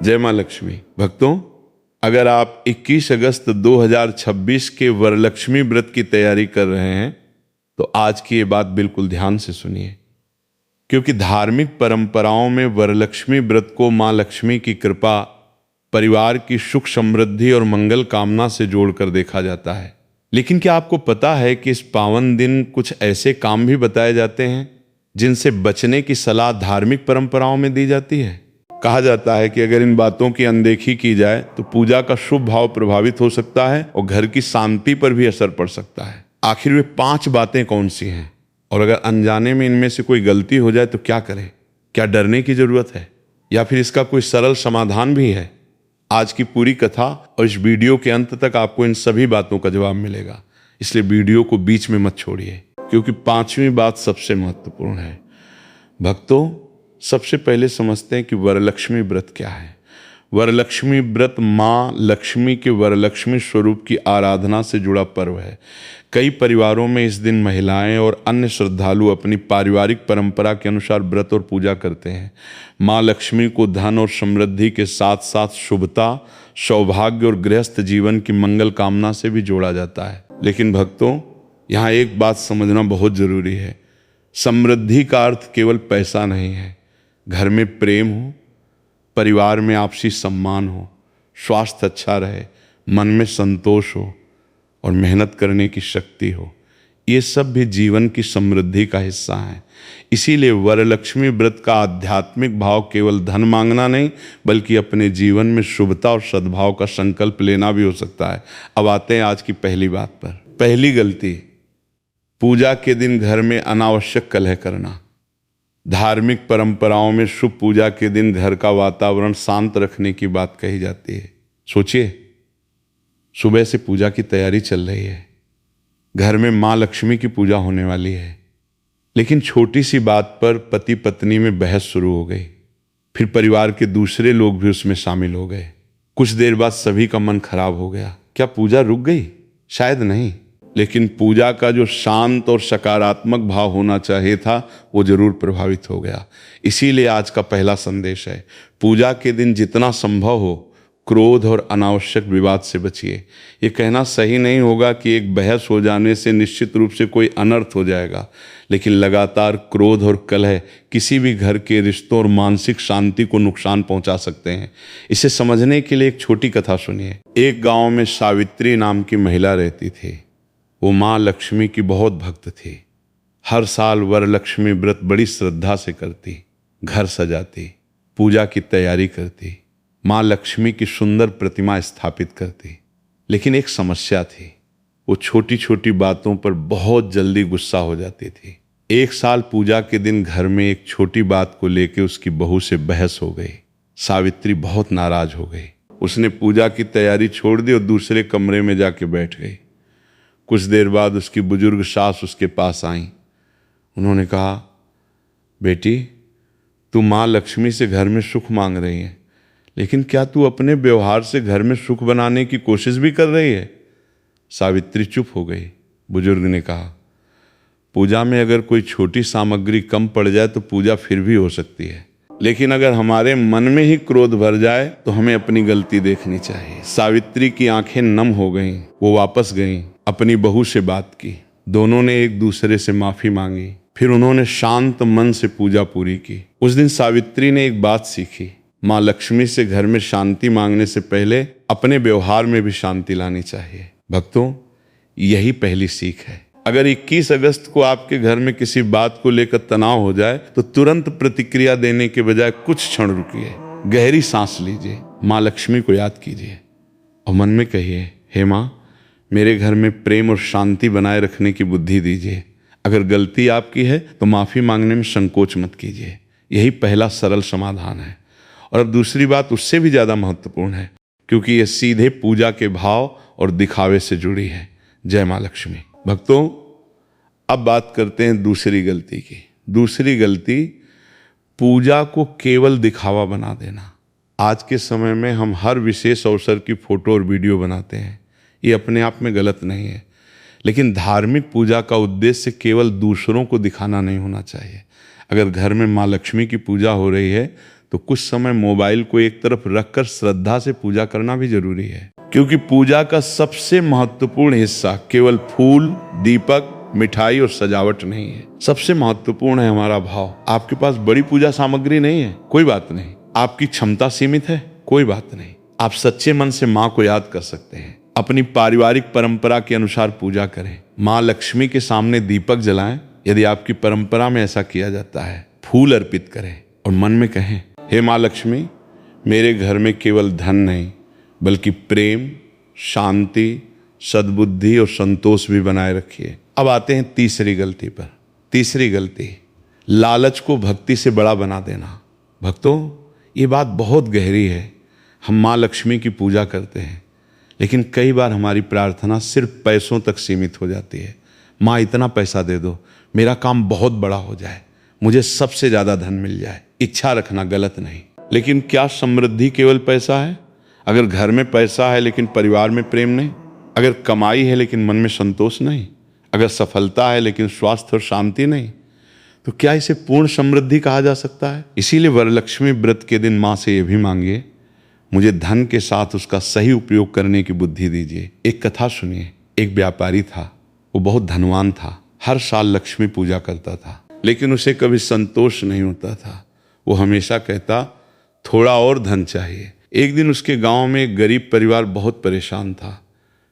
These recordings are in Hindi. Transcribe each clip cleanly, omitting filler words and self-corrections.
जय मां लक्ष्मी। भक्तों, अगर आप 21 अगस्त 2026 के वरलक्ष्मी व्रत की तैयारी कर रहे हैं तो आज की ये बात बिल्कुल ध्यान से सुनिए, क्योंकि धार्मिक परंपराओं में वरलक्ष्मी व्रत को मां लक्ष्मी की कृपा, परिवार की सुख समृद्धि और मंगल कामना से जोड़कर देखा जाता है। लेकिन क्या आपको पता है कि इस पावन दिन कुछ ऐसे काम भी बताए जाते हैं जिनसे बचने की सलाह धार्मिक परंपराओं में दी जाती है? कहा जाता है कि अगर इन बातों की अनदेखी की जाए तो पूजा का शुभ भाव प्रभावित हो सकता है और घर की शांति पर भी असर पड़ सकता है। आखिर वे 5 बातें कौन सी हैं, और अगर अनजाने में इनमें से कोई गलती हो जाए तो क्या करें? क्या डरने की जरूरत है या फिर इसका कोई सरल समाधान भी है? आज की पूरी कथा और इस वीडियो के अंत तक आपको इन सभी बातों का जवाब मिलेगा, इसलिए वीडियो को बीच में मत छोड़िए, क्योंकि 5वीं बात सबसे महत्वपूर्ण है। भक्तों, सबसे पहले समझते हैं कि वरलक्ष्मी व्रत क्या है। वरलक्ष्मी व्रत माँ लक्ष्मी के वरलक्ष्मी स्वरूप की आराधना से जुड़ा पर्व है। कई परिवारों में इस दिन महिलाएं और अन्य श्रद्धालु अपनी पारिवारिक परंपरा के अनुसार व्रत और पूजा करते हैं। माँ लक्ष्मी को धन और समृद्धि के साथ साथ शुभता, सौभाग्य और गृहस्थ जीवन की मंगल कामना से भी जोड़ा जाता है। लेकिन भक्तों, यहाँ एक बात समझना बहुत जरूरी है। समृद्धि का अर्थ केवल पैसा नहीं है। घर में प्रेम हो, परिवार में आपसी सम्मान हो, स्वास्थ्य अच्छा रहे, मन में संतोष हो और मेहनत करने की शक्ति हो, ये सब भी जीवन की समृद्धि का हिस्सा है। इसीलिए वरलक्ष्मी व्रत का आध्यात्मिक भाव केवल धन मांगना नहीं, बल्कि अपने जीवन में शुभता और सद्भाव का संकल्प लेना भी हो सकता है। अब आते हैं आज की पहली बात पर। पहली गलती, पूजा के दिन घर में अनावश्यक कलह करना। धार्मिक परंपराओं में शुभ पूजा के दिन घर का वातावरण शांत रखने की बात कही जाती है। सोचिए, सुबह से पूजा की तैयारी चल रही है, घर में माँ लक्ष्मी की पूजा होने वाली है, लेकिन छोटी सी बात पर पति पत्नी में बहस शुरू हो गई। फिर परिवार के दूसरे लोग भी उसमें शामिल हो गए। कुछ देर बाद सभी का मन खराब हो गया। क्या पूजा रुक गई? शायद नहीं, लेकिन पूजा का जो शांत और सकारात्मक भाव होना चाहिए था वो जरूर प्रभावित हो गया। इसीलिए आज का पहला संदेश है, पूजा के दिन जितना संभव हो क्रोध और अनावश्यक विवाद से बचिए। ये कहना सही नहीं होगा कि एक बहस हो जाने से निश्चित रूप से कोई अनर्थ हो जाएगा, लेकिन लगातार क्रोध और कलह किसी भी घर के रिश्तों और मानसिक शांति को नुकसान पहुंचा सकते हैं। इसे समझने के लिए एक छोटी कथा सुनिए। एक गांव में सावित्री नाम की महिला रहती थी। वो माँ लक्ष्मी की बहुत भक्त थी। हर साल वरलक्ष्मी व्रत बड़ी श्रद्धा से करती, घर सजाती, पूजा की तैयारी करती, माँ लक्ष्मी की सुंदर प्रतिमा स्थापित करती। लेकिन एक समस्या थी, वो छोटी छोटी बातों पर बहुत जल्दी गुस्सा हो जाती थी। एक साल पूजा के दिन घर में एक छोटी बात को लेकर उसकी बहू से बहस हो गई। सावित्री बहुत नाराज हो गई। उसने पूजा की तैयारी छोड़ दी और दूसरे कमरे में जाके बैठ गई। कुछ देर बाद उसकी बुजुर्ग सास उसके पास आईं। उन्होंने कहा, बेटी, तू माँ लक्ष्मी से घर में सुख मांग रही है, लेकिन क्या तू अपने व्यवहार से घर में सुख बनाने की कोशिश भी कर रही है? सावित्री चुप हो गई। बुजुर्ग ने कहा, पूजा में अगर कोई छोटी सामग्री कम पड़ जाए तो पूजा फिर भी हो सकती है, लेकिन अगर हमारे मन में ही क्रोध भर जाए तो हमें अपनी गलती देखनी चाहिए। सावित्री की आंखें नम हो गईं। वो वापस गईं, अपनी बहू से बात की। दोनों ने एक दूसरे से माफी मांगी। फिर उन्होंने शांत मन से पूजा पूरी की। उस दिन सावित्री ने एक बात सीखी, माँ लक्ष्मी से घर में शांति मांगने से पहले अपने व्यवहार में भी शांति लानी चाहिए। भक्तों, यही पहली सीख है। अगर 21 अगस्त को आपके घर में किसी बात को लेकर तनाव हो जाए तो तुरंत प्रतिक्रिया देने के बजाय कुछ क्षण रुकिए, गहरी सांस लीजिए, माँ लक्ष्मी को याद कीजिए और मन में कहिए, हे माँ, मेरे घर में प्रेम और शांति बनाए रखने की बुद्धि दीजिए। अगर गलती आपकी है तो माफ़ी मांगने में संकोच मत कीजिए। यही पहला सरल समाधान है। और अब दूसरी बात उससे भी ज़्यादा महत्वपूर्ण है, क्योंकि यह सीधे पूजा के भाव और दिखावे से जुड़ी है। जय माँ लक्ष्मी। भक्तों, अब बात करते हैं दूसरी गलती की। दूसरी गलती, पूजा को केवल दिखावा बना देना। आज के समय में हम हर विशेष अवसर की फोटो और वीडियो बनाते हैं। ये अपने आप में गलत नहीं है, लेकिन धार्मिक पूजा का उद्देश्य केवल दूसरों को दिखाना नहीं होना चाहिए। अगर घर में माँ लक्ष्मी की पूजा हो रही है तो कुछ समय मोबाइल को एक तरफ रखकर श्रद्धा से पूजा करना भी जरूरी है, क्योंकि पूजा का सबसे महत्वपूर्ण हिस्सा केवल फूल, दीपक, मिठाई और सजावट नहीं है। सबसे महत्वपूर्ण है हमारा भाव। आपके पास बड़ी पूजा सामग्री नहीं है, कोई बात नहीं। आपकी क्षमता सीमित है, कोई बात नहीं। आप सच्चे मन से माँ को याद कर सकते हैं। अपनी पारिवारिक परंपरा के अनुसार पूजा करें। माँ लक्ष्मी के सामने दीपक जलाएं, यदि आपकी परंपरा में ऐसा किया जाता है। फूल अर्पित करें और मन में कहें, हे माँ लक्ष्मी, मेरे घर में केवल धन नहीं बल्कि प्रेम, शांति, सद्बुद्धि और संतोष भी बनाए रखिए। अब आते हैं तीसरी गलती पर। तीसरी गलती, लालच को भक्ति से बड़ा बना देना। भक्तों, ये बात बहुत गहरी है। हम माँ लक्ष्मी की पूजा करते हैं, लेकिन कई बार हमारी प्रार्थना सिर्फ पैसों तक सीमित हो जाती है। माँ इतना पैसा दे दो, मेरा काम बहुत बड़ा हो जाए, मुझे सबसे ज़्यादा धन मिल जाए। इच्छा रखना गलत नहीं, लेकिन क्या समृद्धि केवल पैसा है? अगर घर में पैसा है लेकिन परिवार में प्रेम नहीं, अगर कमाई है लेकिन मन में संतोष नहीं, अगर सफलता है लेकिन स्वास्थ्य और शांति नहीं, तो क्या इसे पूर्ण समृद्धि कहा जा सकता है? इसीलिए वरलक्ष्मी व्रत के दिन माँ से यह भी मांगिए, मुझे धन के साथ उसका सही उपयोग करने की बुद्धि दीजिए। एक कथा सुनिए। एक व्यापारी था, वो बहुत धनवान था, हर साल लक्ष्मी पूजा करता था, लेकिन उसे कभी संतोष नहीं होता था। वो हमेशा कहता, थोड़ा और धन चाहिए। एक दिन उसके गांव में एक गरीब परिवार बहुत परेशान था।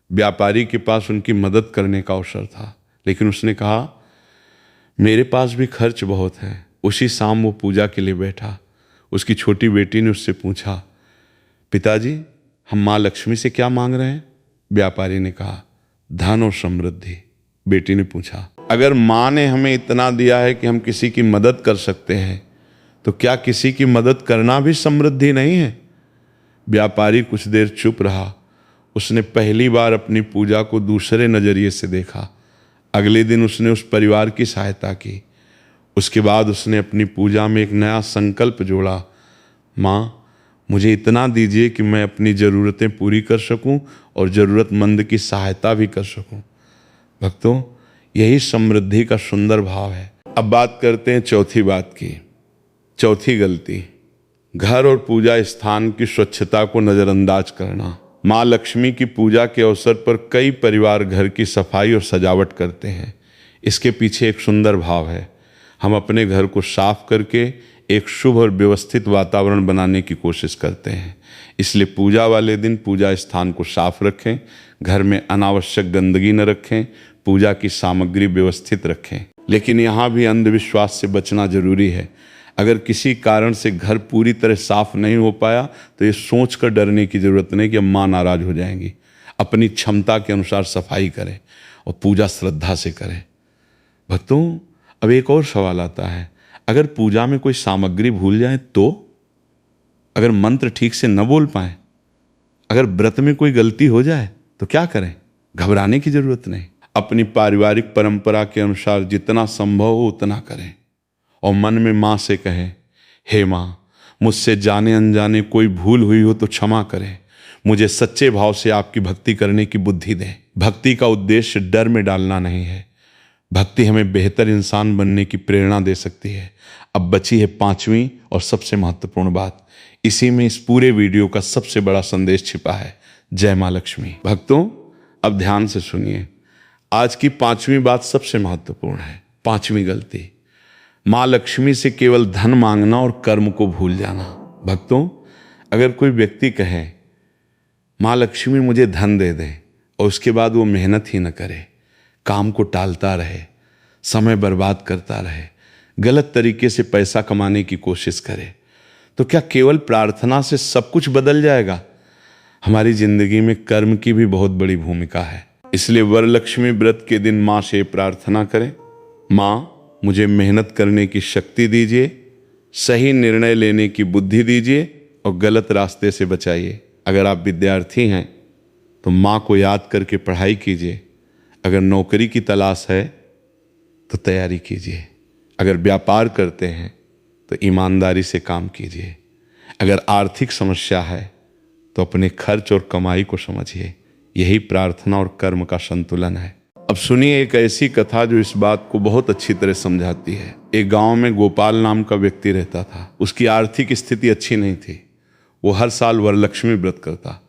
व्यापारी के पास उनकी मदद करने का अवसर था, लेकिन उसने कहा, मेरे पास भी खर्च बहुत है। उसी शाम वो पूजा के लिए बैठा। उसकी छोटी बेटी ने उससे पूछा, पिताजी, हम माँ लक्ष्मी से क्या मांग रहे हैं? व्यापारी ने कहा, धन और समृद्धि। बेटी ने पूछा, अगर माँ ने हमें इतना दिया है कि हम किसी की मदद कर सकते हैं, तो क्या किसी की मदद करना भी समृद्धि नहीं है? व्यापारी कुछ देर चुप रहा। उसने पहली बार अपनी पूजा को दूसरे नजरिए से देखा। अगले दिन उसने उस परिवार की सहायता की। उसके बाद उसने अपनी पूजा में एक नया संकल्प जोड़ा, माँ, मुझे इतना दीजिए कि मैं अपनी ज़रूरतें पूरी कर सकूं और ज़रूरतमंद की सहायता भी कर सकूं। भक्तों, यही समृद्धि का सुंदर भाव है। अब बात करते हैं चौथी बात की। चौथी गलती, घर और पूजा स्थान की स्वच्छता को नज़रअंदाज करना। माँ लक्ष्मी की पूजा के अवसर पर कई परिवार घर की सफाई और सजावट करते हैं। इसके पीछे एक सुंदर भाव है। हम अपने घर को साफ करके एक शुभ और व्यवस्थित वातावरण बनाने की कोशिश करते हैं। इसलिए पूजा वाले दिन पूजा स्थान को साफ रखें, घर में अनावश्यक गंदगी न रखें, पूजा की सामग्री व्यवस्थित रखें। लेकिन यहाँ भी अंधविश्वास से बचना जरूरी है। अगर किसी कारण से घर पूरी तरह साफ नहीं हो पाया, तो ये सोच कर डरने की जरूरत नहीं कि अब माँ नाराज हो जाएंगी। अपनी क्षमता के अनुसार सफाई करें और पूजा श्रद्धा से करें। भक्तों, अब एक और सवाल आता है, अगर पूजा में कोई सामग्री भूल जाए तो? अगर मंत्र ठीक से न बोल पाए, अगर व्रत में कोई गलती हो जाए तो क्या करें? घबराने की जरूरत नहीं। अपनी पारिवारिक परंपरा के अनुसार जितना संभव हो उतना करें और मन में माँ से कहें, हे माँ, मुझसे जाने अनजाने कोई भूल हुई हो तो क्षमा करें। मुझे सच्चे भाव से आपकी भक्ति करने की बुद्धि दें। भक्ति का उद्देश्य डर में डालना नहीं है। भक्ति हमें बेहतर इंसान बनने की प्रेरणा दे सकती है। अब बची है पांचवी और सबसे महत्वपूर्ण बात। इसी में इस पूरे वीडियो का सबसे बड़ा संदेश छिपा है। जय माँ लक्ष्मी। भक्तों, अब ध्यान से सुनिए। आज की पांचवी बात सबसे महत्वपूर्ण है। पांचवी गलती, माँ लक्ष्मी से केवल धन मांगना और कर्म को भूल जाना। भक्तों, अगर कोई व्यक्ति कहे, माँ लक्ष्मी मुझे धन दे दे, और उसके बाद वो मेहनत ही न करे, काम को टालता रहे, समय बर्बाद करता रहे, गलत तरीके से पैसा कमाने की कोशिश करे, तो क्या केवल प्रार्थना से सब कुछ बदल जाएगा? हमारी जिंदगी में कर्म की भी बहुत बड़ी भूमिका है। इसलिए वरलक्ष्मी व्रत के दिन माँ से प्रार्थना करें, माँ, मुझे मेहनत करने की शक्ति दीजिए, सही निर्णय लेने की बुद्धि दीजिए और गलत रास्ते से बचाइए। अगर आप विद्यार्थी हैं तो माँ को याद करके पढ़ाई कीजिए। अगर नौकरी की तलाश है तो तैयारी कीजिए। अगर व्यापार करते हैं तो ईमानदारी से काम कीजिए। अगर आर्थिक समस्या है तो अपने खर्च और कमाई को समझिए। यही प्रार्थना और कर्म का संतुलन है। अब सुनिए एक ऐसी कथा जो इस बात को बहुत अच्छी तरह समझाती है। एक गांव में गोपाल नाम का व्यक्ति रहता था। उसकी आर्थिक स्थिति अच्छी नहीं थी। वो हर साल वरलक्ष्मी व्रत करता।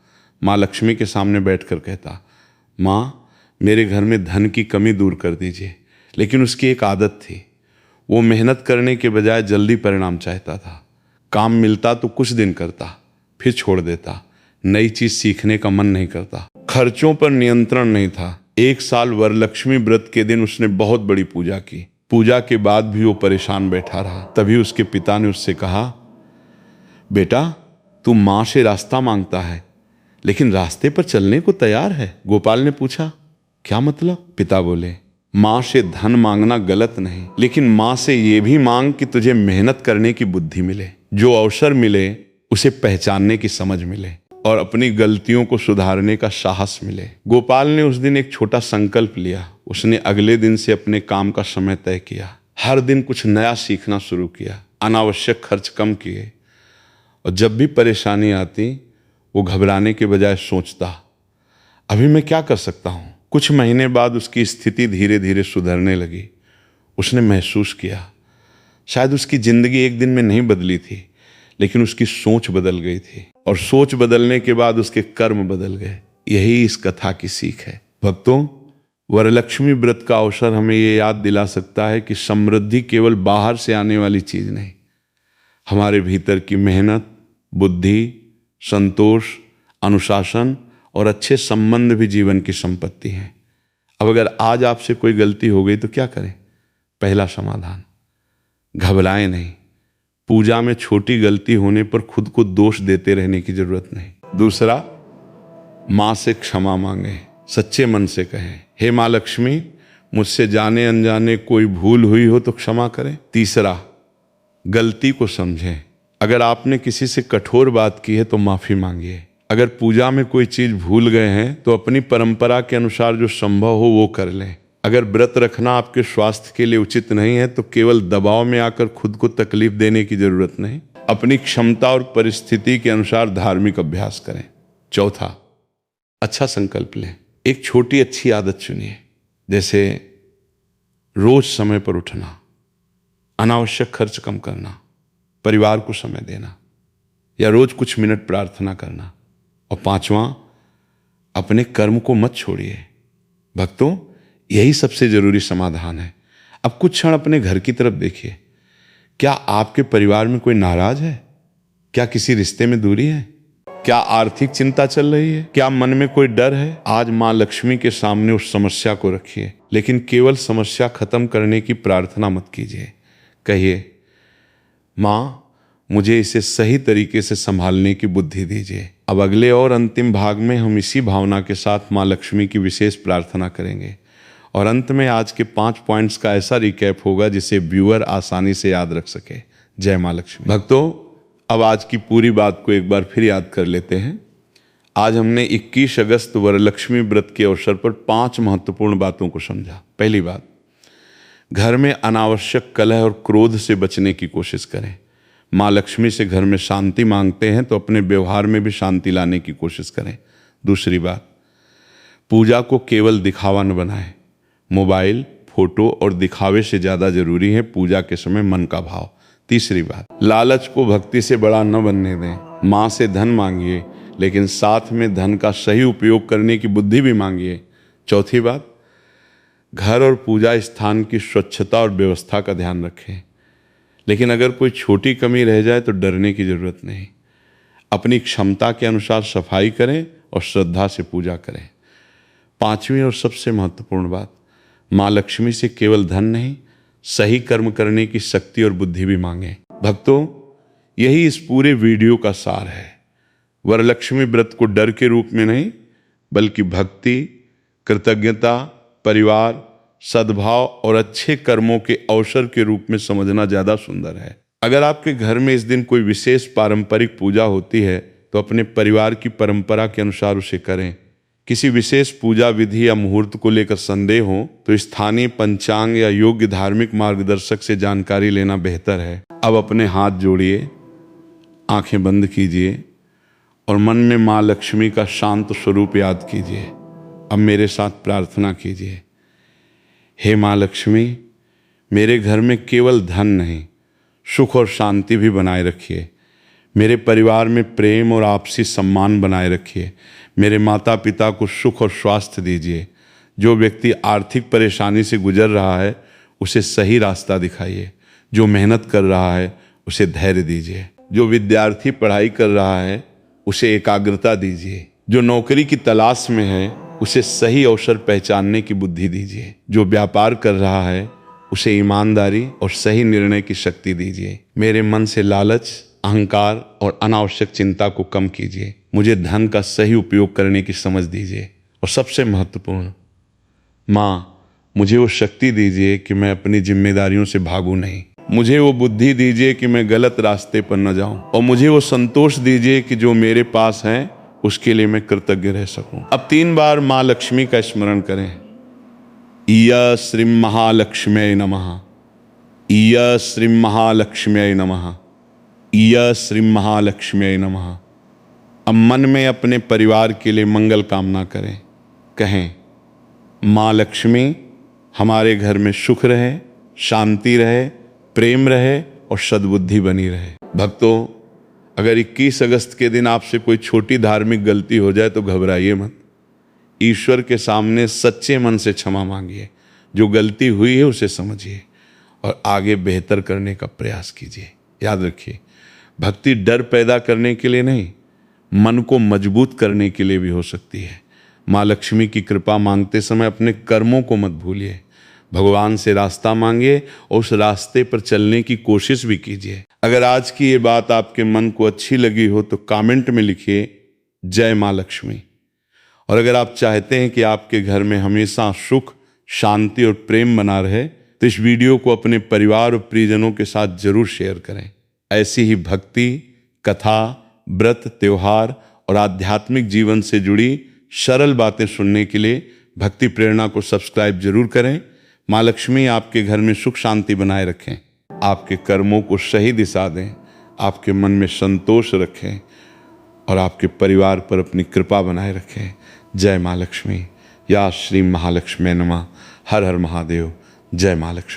माँ लक्ष्मी के सामने बैठकर कहता, माँ मेरे घर में धन की कमी दूर कर दीजिए। लेकिन उसकी एक आदत थी, वो मेहनत करने के बजाय जल्दी परिणाम चाहता था। काम मिलता तो कुछ दिन करता, फिर छोड़ देता। नई चीज सीखने का मन नहीं करता। खर्चों पर नियंत्रण नहीं था। एक साल वरलक्ष्मी व्रत के दिन उसने बहुत बड़ी पूजा की। पूजा के बाद भी वो परेशान बैठा रहा। तभी उसके पिता ने उससे कहा, बेटा तू माँ से रास्ता मांगता है लेकिन रास्ते पर चलने को तैयार है। गोपाल ने पूछा, क्या मतलब? पिता बोले, माँ से धन मांगना गलत नहीं, लेकिन माँ से ये भी मांग कि तुझे मेहनत करने की बुद्धि मिले, जो अवसर मिले उसे पहचानने की समझ मिले और अपनी गलतियों को सुधारने का साहस मिले। गोपाल ने उस दिन एक छोटा संकल्प लिया। उसने अगले दिन से अपने काम का समय तय किया। हर दिन कुछ नया सीखना शुरू किया। अनावश्यक खर्च कम किए और जब भी परेशानी आती वो घबराने के बजाय सोचता, अभी मैं क्या कर सकता हूँ। कुछ महीने बाद उसकी स्थिति धीरे धीरे सुधरने लगी। उसने महसूस किया शायद उसकी जिंदगी एक दिन में नहीं बदली थी, लेकिन उसकी सोच बदल गई थी और सोच बदलने के बाद उसके कर्म बदल गए। यही इस कथा की सीख है। भक्तों, वरलक्ष्मी व्रत का अवसर हमें ये याद दिला सकता है कि समृद्धि केवल बाहर से आने वाली चीज नहीं, हमारे भीतर की मेहनत, बुद्धि, संतोष, अनुशासन और अच्छे संबंध भी जीवन की संपत्ति है। अब अगर आज आपसे कोई गलती हो गई तो क्या करें? पहला समाधान, घबराएं नहीं। पूजा में छोटी गलती होने पर खुद को दोष देते रहने की जरूरत नहीं। दूसरा, माँ से क्षमा मांगे, सच्चे मन से कहें, हे माँ लक्ष्मी मुझसे जाने अनजाने कोई भूल हुई हो तो क्षमा करें। तीसरा, गलती को समझें। अगर आपने किसी से कठोर बात की है तो माफी मांगिए। अगर पूजा में कोई चीज भूल गए हैं तो अपनी परंपरा के अनुसार जो संभव हो वो कर लें। अगर व्रत रखना आपके स्वास्थ्य के लिए उचित नहीं है तो केवल दबाव में आकर खुद को तकलीफ देने की जरूरत नहीं। अपनी क्षमता और परिस्थिति के अनुसार धार्मिक अभ्यास करें। चौथा, अच्छा संकल्प लें। एक छोटी अच्छी आदत चुनिए, जैसे रोज समय पर उठना, अनावश्यक खर्च कम करना, परिवार को समय देना या रोज कुछ मिनट प्रार्थना करना। और पांचवा, अपने कर्म को मत छोड़िए। भक्तों, यही सबसे जरूरी समाधान है। अब कुछ क्षण अपने घर की तरफ देखिए। क्या आपके परिवार में कोई नाराज है? क्या किसी रिश्ते में दूरी है? क्या आर्थिक चिंता चल रही है? क्या मन में कोई डर है? आज माँ लक्ष्मी के सामने उस समस्या को रखिए, लेकिन केवल समस्या खत्म करने की प्रार्थना मत कीजिए। कहिए, माँ मुझे इसे सही तरीके से संभालने की बुद्धि दीजिए। अब अगले और अंतिम भाग में हम इसी भावना के साथ माँ लक्ष्मी की विशेष प्रार्थना करेंगे और अंत में आज के 5 पॉइंट्स का ऐसा रिकैप होगा जिसे व्यूअर आसानी से याद रख सके। जय माँ लक्ष्मी। भक्तों, अब आज की पूरी बात को एक बार फिर याद कर लेते हैं। आज हमने 21 अगस्त वरलक्ष्मी व्रत के अवसर पर 5 महत्वपूर्ण बातों को समझा। पहली बात, घर में अनावश्यक कलह और क्रोध से बचने की कोशिश करें। माँ लक्ष्मी से घर में शांति मांगते हैं तो अपने व्यवहार में भी शांति लाने की कोशिश करें। दूसरी बात, पूजा को केवल दिखावा न बनाएं। मोबाइल, फोटो और दिखावे से ज़्यादा जरूरी है पूजा के समय मन का भाव। तीसरी बात, लालच को भक्ति से बड़ा न बनने दें। माँ से धन मांगिए, लेकिन साथ में धन का सही उपयोग करने की बुद्धि भी मांगिए। चौथी बात, घर और पूजा स्थान की स्वच्छता और व्यवस्था का ध्यान रखें, लेकिन अगर कोई छोटी कमी रह जाए तो डरने की जरूरत नहीं। अपनी क्षमता के अनुसार सफाई करें और श्रद्धा से पूजा करें। पांचवी और सबसे महत्वपूर्ण बात, माँ लक्ष्मी से केवल धन नहीं, सही कर्म करने की शक्ति और बुद्धि भी मांगें। भक्तों, यही इस पूरे वीडियो का सार है। वरलक्ष्मी व्रत को डर के रूप में नहीं, बल्कि भक्ति, कृतज्ञता, परिवार, सद्भाव और अच्छे कर्मों के अवसर के रूप में समझना ज्यादा सुंदर है। अगर आपके घर में इस दिन कोई विशेष पारंपरिक पूजा होती है तो अपने परिवार की परंपरा के अनुसार उसे करें। किसी विशेष पूजा विधि या मुहूर्त को लेकर संदेह हो तो स्थानीय पंचांग या योग्य धार्मिक मार्गदर्शक से जानकारी लेना बेहतर है। अब अपने हाथ जोड़िए, आंखें बंद कीजिए और मन में माँ लक्ष्मी का शांत स्वरूप याद कीजिए। अब मेरे साथ प्रार्थना कीजिए। हे माँ लक्ष्मी, मेरे घर में केवल धन नहीं, सुख और शांति भी बनाए रखिए। मेरे परिवार में प्रेम और आपसी सम्मान बनाए रखिए। मेरे माता पिता को सुख और स्वास्थ्य दीजिए। जो व्यक्ति आर्थिक परेशानी से गुजर रहा है उसे सही रास्ता दिखाइए। जो मेहनत कर रहा है उसे धैर्य दीजिए। जो विद्यार्थी पढ़ाई कर रहा है उसे एकाग्रता दीजिए। जो नौकरी की तलाश में है उसे सही अवसर पहचानने की बुद्धि दीजिए। जो व्यापार कर रहा है उसे ईमानदारी और सही निर्णय की शक्ति दीजिए। मेरे मन से लालच, अहंकार और अनावश्यक चिंता को कम कीजिए। मुझे धन का सही उपयोग करने की समझ दीजिए। और सबसे महत्वपूर्ण, माँ, मुझे वो शक्ति दीजिए कि मैं अपनी जिम्मेदारियों से भागूं नहीं। मुझे वो बुद्धि दीजिए कि मैं गलत रास्ते पर न जाऊं। और मुझे वो संतोष दीजिए कि जो मेरे पास है उसके लिए मैं कृतज्ञ रह सकूं। अब 3 बार माँ लक्ष्मी का स्मरण करें। ईय श्रीं महालक्ष्म्यै नमः। ईय श्रीं महालक्ष्म्यै नमः। ईय श्रीं महालक्ष्म्यै नमः। अब मन में अपने परिवार के लिए मंगल कामना करें। कहें, माँ लक्ष्मी, हमारे घर में सुख रहे, शांति रहे, प्रेम रहे और सद्बुद्धि बनी रहे। भक्तों, अगर 21 अगस्त के दिन आपसे कोई छोटी धार्मिक गलती हो जाए तो घबराइए मत। ईश्वर के सामने सच्चे मन से क्षमा मांगिए। जो गलती हुई है उसे समझिए और आगे बेहतर करने का प्रयास कीजिए। याद रखिए, भक्ति डर पैदा करने के लिए नहीं, मन को मजबूत करने के लिए भी हो सकती है। माँ लक्ष्मी की कृपा मांगते समय अपने कर्मों को मत भूलिए। भगवान से रास्ता मांगिए और उस रास्ते पर चलने की कोशिश भी कीजिए। अगर आज की ये बात आपके मन को अच्छी लगी हो तो कमेंट में लिखिए जय माँ लक्ष्मी। और अगर आप चाहते हैं कि आपके घर में हमेशा सुख, शांति और प्रेम बना रहे तो इस वीडियो को अपने परिवार और प्रियजनों के साथ जरूर शेयर करें। ऐसी ही भक्ति, कथा, व्रत, त्योहार और आध्यात्मिक जीवन से जुड़ी सरल बातें सुनने के लिए भक्ति प्रेरणा को सब्सक्राइब जरूर करें। माँ लक्ष्मी आपके घर में सुख शांति बनाए रखें, आपके कर्मों को सही दिशा दें, आपके मन में संतोष रखें और आपके परिवार पर अपनी कृपा बनाए रखें। जय माँ लक्ष्मी। या श्री महालक्ष्मी नमः। हर हर महादेव। जय माँ लक्ष्मी।